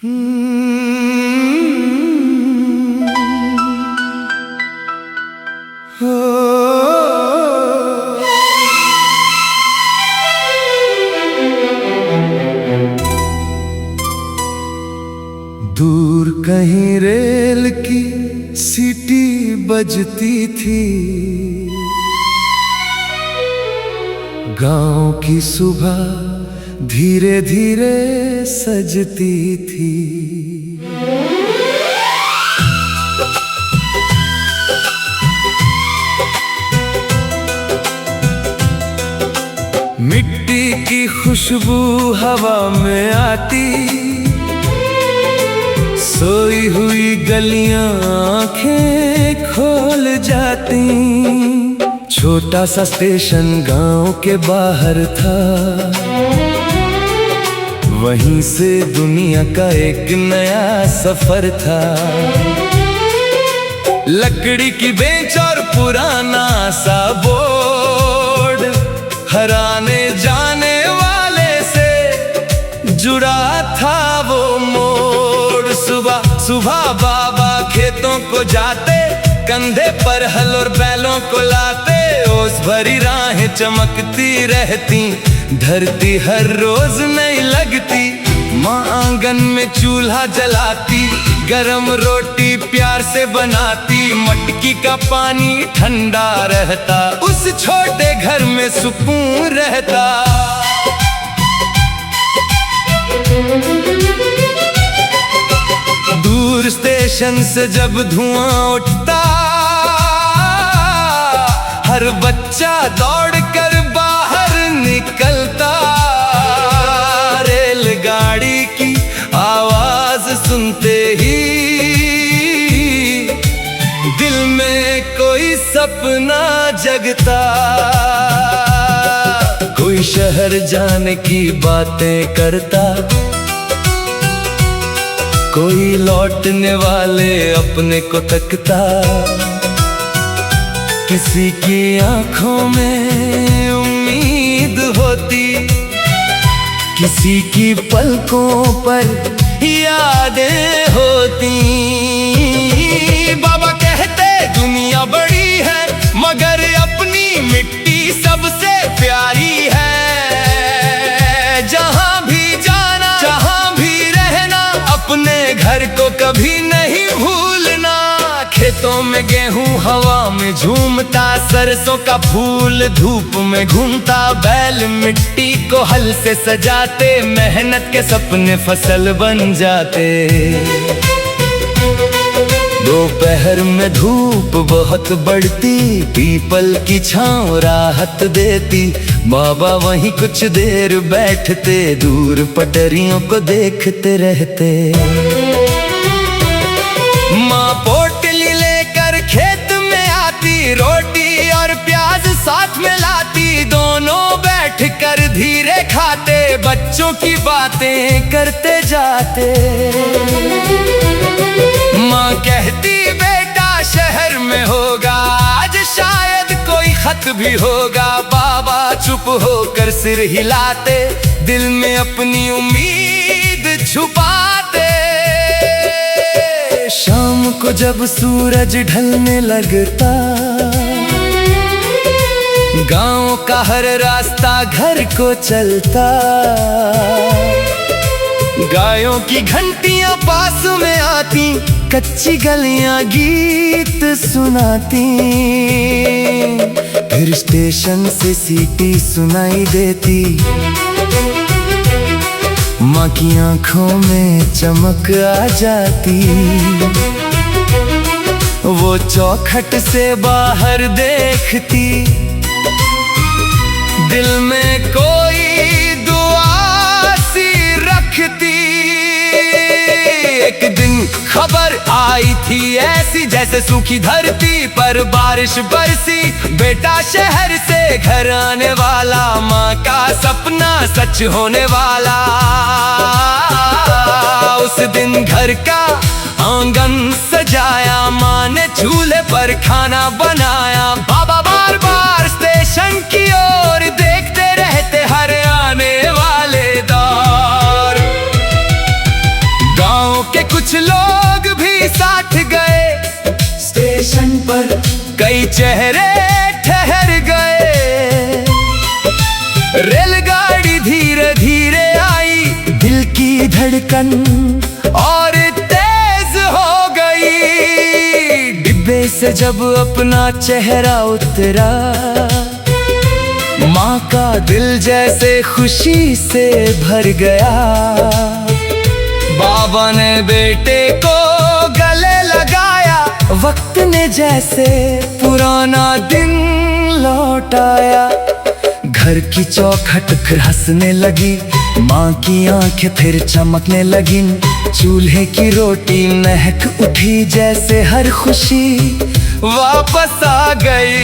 दूर कहीं रेल की सीटी बजती थी, गांव की सुबह धीरे धीरे सजती थी। मिट्टी की खुशबू हवा में आती, सोई हुई गलियां आंखें खोल जाती। छोटा सा स्टेशन गांव के बाहर था, वहीं से दुनिया का एक नया सफर था। लकड़ी की बेंच और पुराना सा बोर्ड, हर आने जाने वाले से जुड़ा था वो मोड़। सुबह सुबह बाबा खेतों को जाते, कंधे पर हल और बैलों को लाते। ओस भरी राहें चमकती रहती, धरती हर रोज नई लगती। माँ आंगन में चूल्हा जलाती, गरम रोटी प्यार से बनाती। मटकी का पानी ठंडा रहता, उस छोटे घर में सुकून रहता। दूर स्टेशन से जब धुआं उठता, हर बच्चा दौड़कर बाहर निकलता। रेलगाड़ी की आवाज सुनते ही दिल में कोई सपना जगता। कोई शहर जाने की बातें करता, कोई लौटने वाले अपने को तकता। किसी की आंखों में उम्मीद होती, किसी की पलकों पर यादें होती। बाबा कहते दुनिया बड़ी है, मगर अपनी मिट्टी सबसे प्यारी है। जहां भी जाना, जहां भी रहना, अपने घर को कभी नहीं भूलना। खेतों में गेहूं हवा में झूमता, सरसों का फूल धूप में घूमता। बैल मिट्टी को हल से सजाते, मेहनत के सपने फसल बन जाते। दोपहर में धूप बहुत बढ़ती, पीपल की छांव राहत देती। बाबा वहीं कुछ देर बैठते, दूर पटरियों को देखते रहते। माँ पोटली लेकर खेत में आती, रोटी और प्याज साथ में लाती। दोनों बैठकर धीरे खाते, बच्चों की बातें करते जाते। माँ कहती बेटा शहर में होगा आज शायद कोई खत भी होगा। बाबा चुप होकर सिर हिलाते, दिल में अपनी उम्मीद छुपाते। शाम को जब सूरज ढलने लगता, गांव का हर रास्ता घर को चलता। गायों की घंटियां पास में आती, कच्ची गलियां गीत सुनाती। फिर स्टेशन से सीटी सुनाई देती, माँ की आंखों में चमक आ जाती। वो चौखट से बाहर देखती, दिल में कोई दुआ सी रखती। एक दिन खबर आई थी ऐसी, जैसे सूखी धरती पर बारिश बरसी। बेटा शहर से घर आने वाला, माँ का सपना सच होने वाला। उस दिन घर का आंगन सजाया, माँ ने चूल्हे पर खाना बनाया। बाबा बार बार स्टेशन की ओर देखते रहते, हर आने वाले दौर। गाँव कुछ लोग भी साथ गए। स्टेशन पर कई चेहरे ठहर गए। रेलगाड़ी धीरे धीरे आई, दिल की धड़कन और तेज हो गई। डिब्बे से जब अपना चेहरा उतरा, माँ का दिल जैसे खुशी से भर गया। बाबा ने बेटे को गले लगाया, वक्त ने जैसे पुराना दिन लौटाया। घर की चौखट फिर हंसने लगी, माँ की आंखें फिर चमकने लगी। चूल्हे की रोटी महक उठी, जैसे हर खुशी वापस आ गई।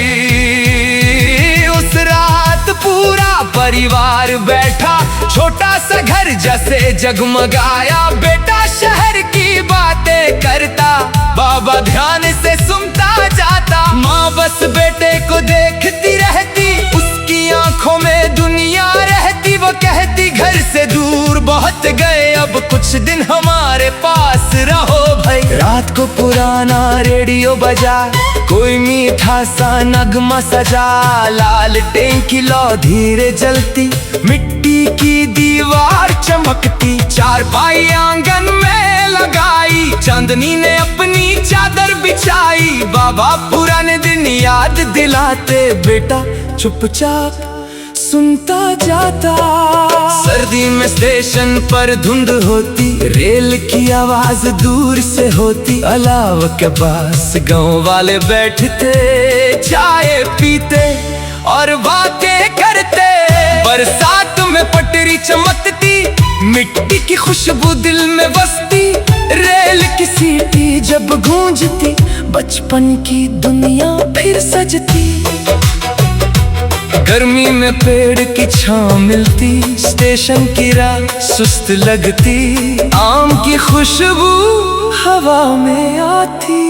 उस रात पूरा परिवार बैठा, छोटा सा घर जैसे जगमगाया। बेटा शहर की बातें करता, बाबा ध्यान से सुनता जाता। माँ बस बेटे को देखती रहती, उसकी आंखों में दुनिया रहती। वो कहती घर से दूर बहुत गए, अब कुछ दिन हमारे पास रहो भाई। रात को पुराना रेडियो बजा, कोई मीठा सा नगमा सजा। लालटेन की लौ धीरे जलती, मिट्टी की दीवार चमकती। चारपाई आंगन में लगाई, चांदनी ने अपनी चादर बिछाई। बाबा पुराने दिन याद दिलाते, बेटा चुपचाप सुनता जाता। सर्दी में स्टेशन पर धुंध होती, रेल की आवाज दूर से होती। अलाव के पास गांव वाले बैठते, चाय पीते और बातें करते। बरसात में पटरी चमकती, मिट्टी की खुशबू दिल में बसती। रेल की सीटी जब गूंजती, बचपन की दुनिया फिर सजती। गर्मी में पेड़ की छांव मिलती, स्टेशन की राह सुस्त लगती। आम की खुशबू हवा में आती।